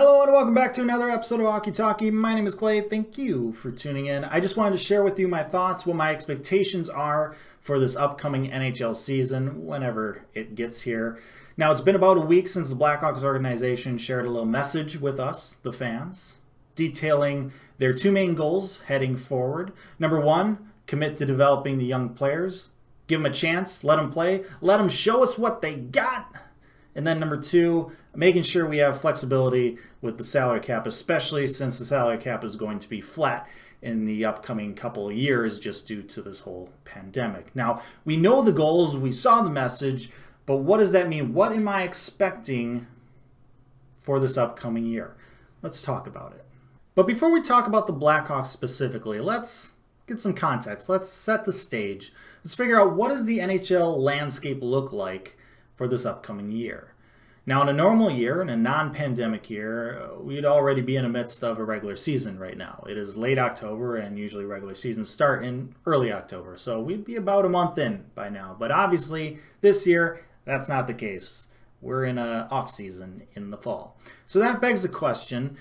Hello and welcome back to another episode of Hockey Talkie. My name is Clay. Thank you for tuning in. I just wanted to share with you my thoughts, what my expectations are for this upcoming NHL season whenever it gets here. Now, it's been about a week since the Blackhawks organization shared a little message with us, the fans, detailing their two main goals heading forward. Number one, commit to developing the young players. Give them a chance, let them play, let them show us what they got. And then number two, making sure we have flexibility with the salary cap, especially since the salary cap is going to be flat in the upcoming couple of years just due to this whole pandemic. Now, we know the goals, we saw the message, but what does that mean? What am I expecting for this upcoming year? Let's talk about it. But before we talk about the Blackhawks specifically, let's get some context. Let's set the stage. Let's figure out, what does the NHL landscape look like for this upcoming year? Now, in a normal year, in a non-pandemic year, we'd already be in the midst of a regular season right now. It is late October, and usually regular seasons start in early October, so we'd be about a month in by now. But obviously, this year, that's not the case. We're in an off-season in the fall. So that begs the question,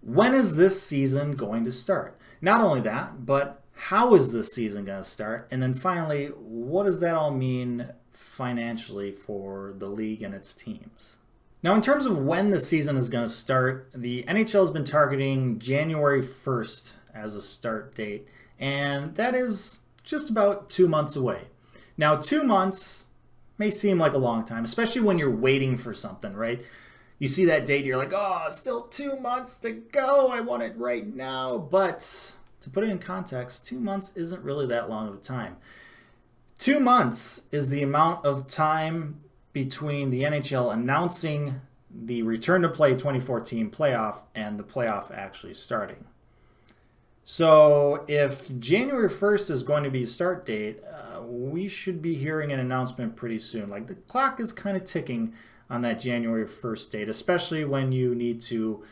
when is this season going to start? Not only that, but how is this season going to start? And then finally, what does that all mean financially for the league and its teams? Now, in terms of when the season is going to start, the NHL has been targeting January 1st as a start date, and that is just about 2 months away. Now, 2 months may seem like a long time, especially when you're waiting for something, right? You see that date, you're like, oh, still 2 months to go. I want it right now. But to put it in context, 2 months isn't really that long of a time. 2 months is the amount of time between the NHL announcing the return to play 2014 playoff and the playoff actually starting. So if January 1st is going to be start date, we should be hearing an announcement pretty soon. Like, the clock is kind of ticking on that January 1st date, especially when you need to,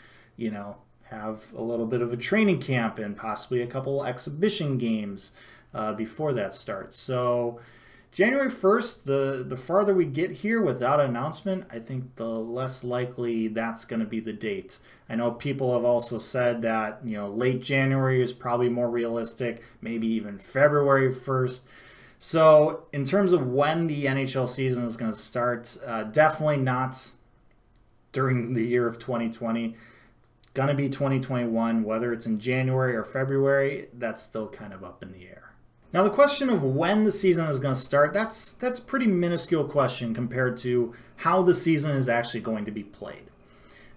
have a little bit of a training camp and possibly a couple exhibition games before that starts. So January 1st, the farther we get here without an announcement, I think the less likely that's going to be the date. I know people have also said that, late January is probably more realistic, maybe even February 1st. So in terms of when the NHL season is going to start, definitely not during the year of 2020. It's going to be 2021, whether it's in January or February, that's still kind of up in the air. Now, the question of when the season is going to start, that's a pretty minuscule question compared to how the season is actually going to be played.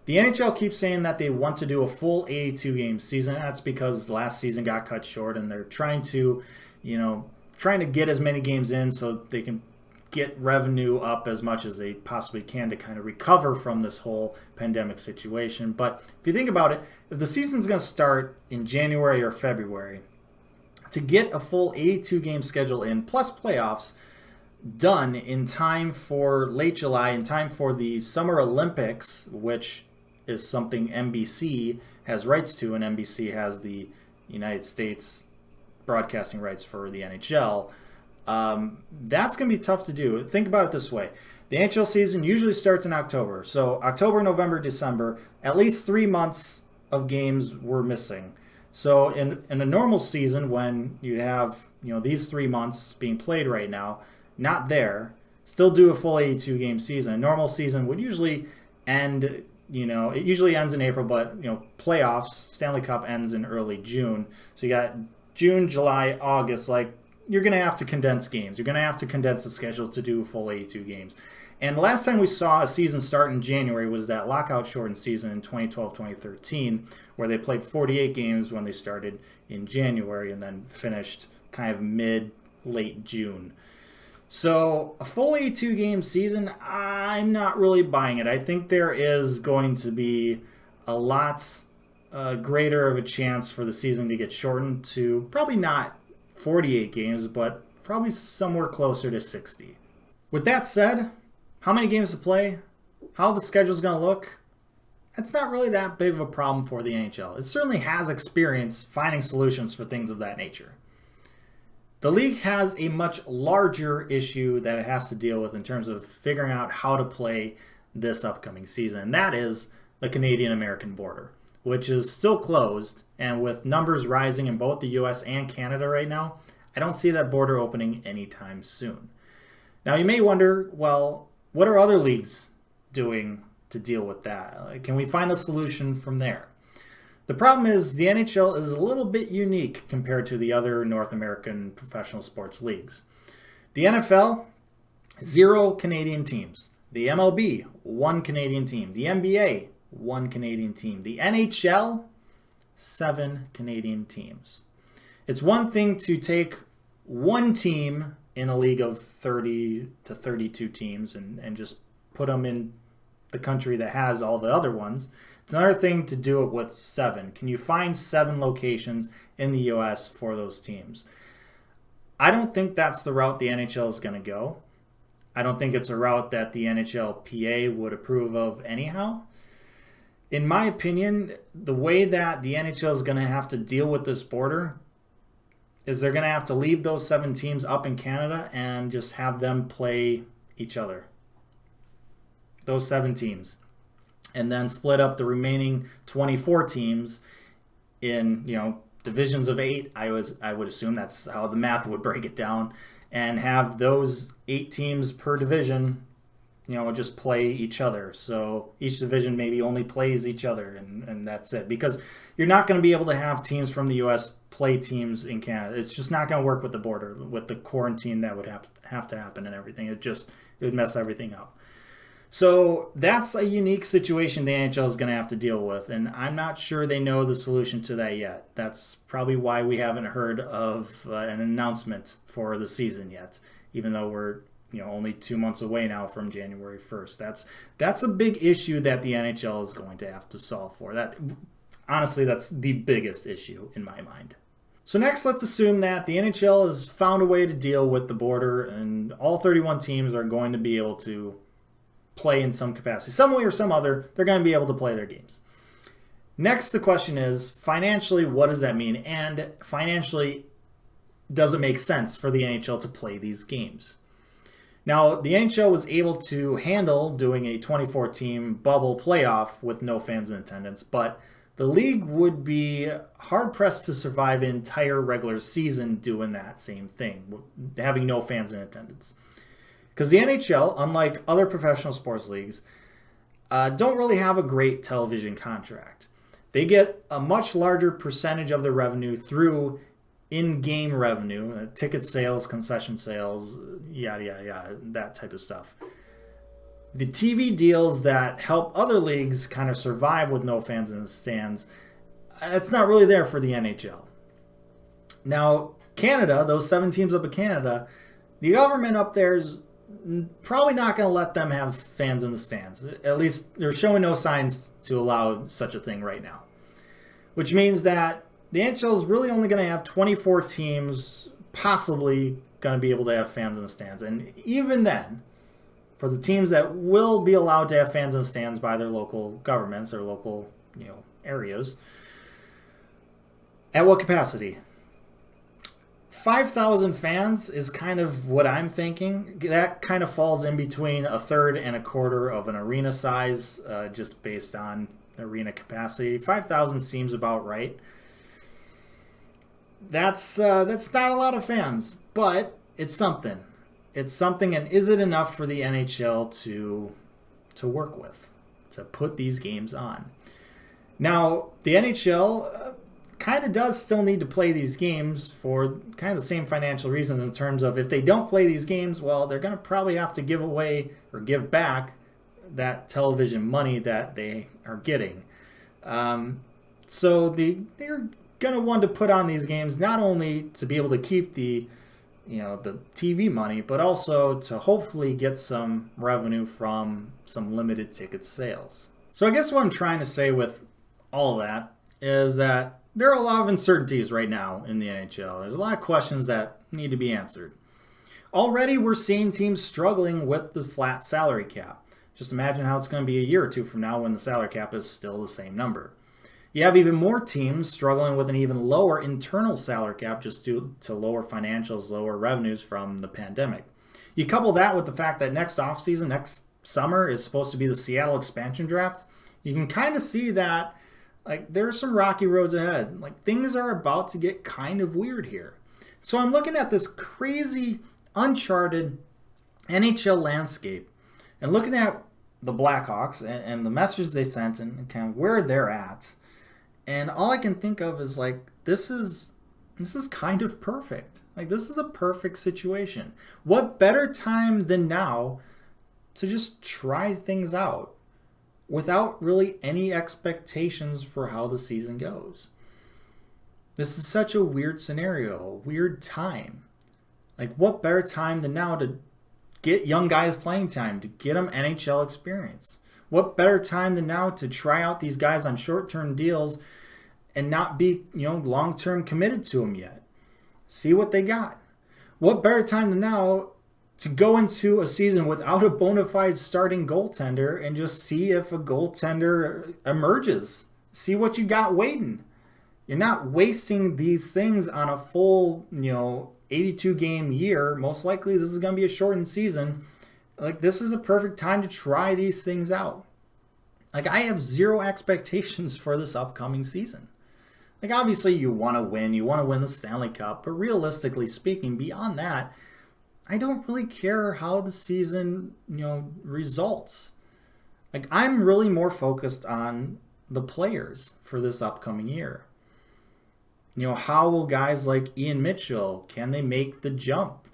The NHL keeps saying that they want to do a full 82-game season. That's because last season got cut short, and they're trying to get as many games in so they can get revenue up as much as they possibly can to kind of recover from this whole pandemic situation. But if you think about it, if the season's going to start in January or February, to get a full 82-game schedule in, plus playoffs, done in time for late July, in time for the Summer Olympics, which is something NBC has rights to, and NBC has the United States broadcasting rights for the NHL, that's going to be tough to do. Think about it this way. The NHL season usually starts in October. So October, November, December, at least 3 months of games we're missing. So in a normal season, when you have these 3 months being played right now, not there, still do a full 82-game season. A normal season would usually end, it usually ends in April, but playoffs, Stanley Cup ends in early June. So you got June, July, August, you're going to have to condense games. You're going to have to condense the schedule to do a full 82 games. And last time we saw a season start in January was that lockout-shortened season in 2012-2013, where they played 48 games when they started in January and then finished kind of mid-late June. So a full 82-game season, I'm not really buying it. I think there is going to be a lot greater of a chance for the season to get shortened to probably not 48 games, but probably somewhere closer to 60. With that said, how many games to play, how the schedule's going to look, it's not really that big of a problem for the NHL. It certainly has experience finding solutions for things of that nature. The league has a much larger issue that it has to deal with in terms of figuring out how to play this upcoming season, and that is the Canadian-American border, which is still closed. And with numbers rising in both the US and Canada right now, I don't see that border opening anytime soon. Now, you may wonder, well, what are other leagues doing to deal with that? Can we find a solution from there? The problem is the NHL is a little bit unique compared to the other North American professional sports leagues. The NFL, 0 Canadian teams. The MLB, 1 Canadian team. The NBA, 1 Canadian team. The NHL, 7 Canadian teams. It's one thing to take one team in a league of 30 to 32 teams and just put them in the country that has all the other ones. It's another thing to do it with 7. Can you find 7 locations in the US for those teams? I don't think that's the route the NHL is going to go. I don't think it's a route that the NHLPA would approve of anyhow. In my opinion, the way that the NHL is going to have to deal with this border is they're going to have to leave those 7 teams up in Canada and just have them play each other. Those 7 teams. And then split up the remaining 24 teams in, divisions of 8. I would assume that's how the math would break it down, and have those 8 teams per division, just play each other. So each division maybe only plays each other, and that's it. Because you're not going to be able to have teams from the U.S. play teams in Canada. It's just not going to work with the border, with the quarantine that would have to happen and everything. It would mess everything up. So that's a unique situation the NHL is going to have to deal with, and I'm not sure they know the solution to that yet. That's probably why we haven't heard of an announcement for the season yet, even though we're only 2 months away now from January 1st. That's a big issue that the NHL is going to have to solve for. Honestly, that's the biggest issue in my mind. So next, let's assume that the NHL has found a way to deal with the border, and all 31 teams are going to be able to play in some capacity. Some way or some other, they're going to be able to play their games. Next, the question is, financially, what does that mean? And financially, does it make sense for the NHL to play these games? Now, the NHL was able to handle doing a 24-team bubble playoff with no fans in attendance, but the league would be hard-pressed to survive an entire regular season doing that same thing, having no fans in attendance. Because the NHL, unlike other professional sports leagues, don't really have a great television contract. They get a much larger percentage of their revenue through in-game revenue, ticket sales, concession sales, yada, yada, yada, that type of stuff. The TV deals that help other leagues kind of survive with no fans in the stands, it's not really there for the NHL. Now, Canada, those 7 teams up in Canada, the government up there is probably not going to let them have fans in the stands. At least they're showing no signs to allow such a thing right now. Which means that the NHL is really only going to have 24 teams possibly going to be able to have fans in the stands. And even then, for the teams that will be allowed to have fans in the stands by their local governments or local areas, at what capacity? 5,000 fans is kind of what I'm thinking. That kind of falls in between a third and a quarter of an arena size, just based on arena capacity. 5,000 seems about right. That's not a lot of fans, but it's something. It's something, and is it enough for the NHL to work with, to put these games on? Now, the NHL kind of does still need to play these games for kind of the same financial reason, in terms of if they don't play these games, well, they're going to probably have to give away or give back that television money that they are getting. So they're going to want to put on these games not only to be able to keep the TV money, but also to hopefully get some revenue from some limited ticket sales. So I guess what I'm trying to say with all of that is that there are a lot of uncertainties right now in the NHL. There's a lot of questions that need to be answered. Already we're seeing teams struggling with the flat salary cap. Just imagine how it's going to be a year or two from now when the salary cap is still the same number. You have even more teams struggling with an even lower internal salary cap just due to lower financials, lower revenues from the pandemic. You couple that with the fact that next offseason, next summer, is supposed to be the Seattle expansion draft. You can kind of see that like there's some rocky roads ahead. Like things are about to get kind of weird here. So I'm looking at this crazy, uncharted NHL landscape and looking at the Blackhawks and the messages they sent and kind of where they're at. And all I can think of is like, this is kind of perfect. Like this is a perfect situation. What better time than now to just try things out without really any expectations for how the season goes. This is such a weird scenario, a weird time. Like what better time than now to get young guys playing time, to get them NHL experience? What better time than now to try out these guys on short-term deals and not be, long-term committed to them yet? See what they got. What better time than now to go into a season without a bona fide starting goaltender and just see if a goaltender emerges? See what you got waiting. You're not wasting these things on a full, 82-game year. Most likely this is going to be a shortened season. Like, this is a perfect time to try these things out. Like, I have zero expectations for this upcoming season. Like, obviously you want to win. You want to win the Stanley Cup. But realistically speaking, beyond that, I don't really care how the season, results. Like, I'm really more focused on the players for this upcoming year. How will guys like Ian Mitchell, can they make the jump?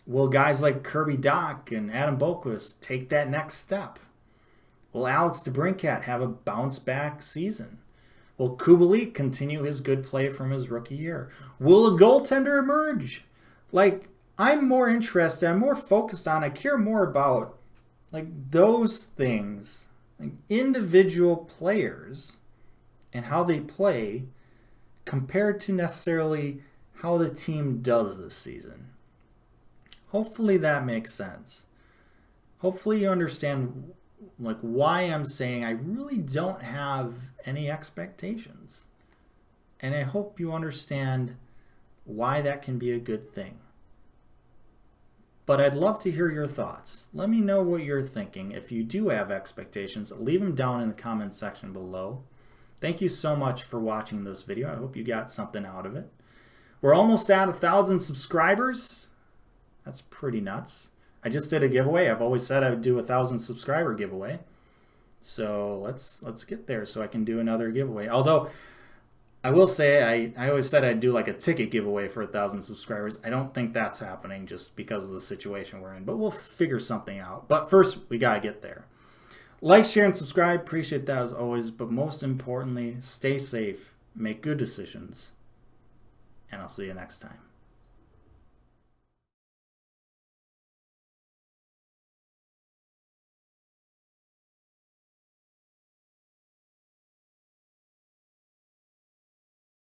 Will guys like Kirby Dach and Adam Boqvist take that next step? Will Alex DeBrincat have a bounce-back season? Will Kubalik continue his good play from his rookie year? Will a goaltender emerge? Like, I'm more interested, I'm more focused on, I care more about like those things, like individual players and how they play compared to necessarily how the team does this season. Hopefully that makes sense. Hopefully you understand like why I'm saying I really don't have any expectations. And I hope you understand why that can be a good thing. But I'd love to hear your thoughts. Let me know what you're thinking. If you do have expectations, leave them down in the comments section below. Thank you so much for watching this video. I hope you got something out of it. We're almost at 1,000 subscribers. That's pretty nuts. I just did a giveaway. I've always said I would do a 1,000 subscriber giveaway. So let's get there so I can do another giveaway. Although I will say I always said I'd do like a ticket giveaway for 1,000 subscribers. I don't think that's happening just because of the situation we're in. But we'll figure something out. But first, we got to get there. Like, share, and subscribe. Appreciate that as always. But most importantly, stay safe, make good decisions, and I'll see you next time.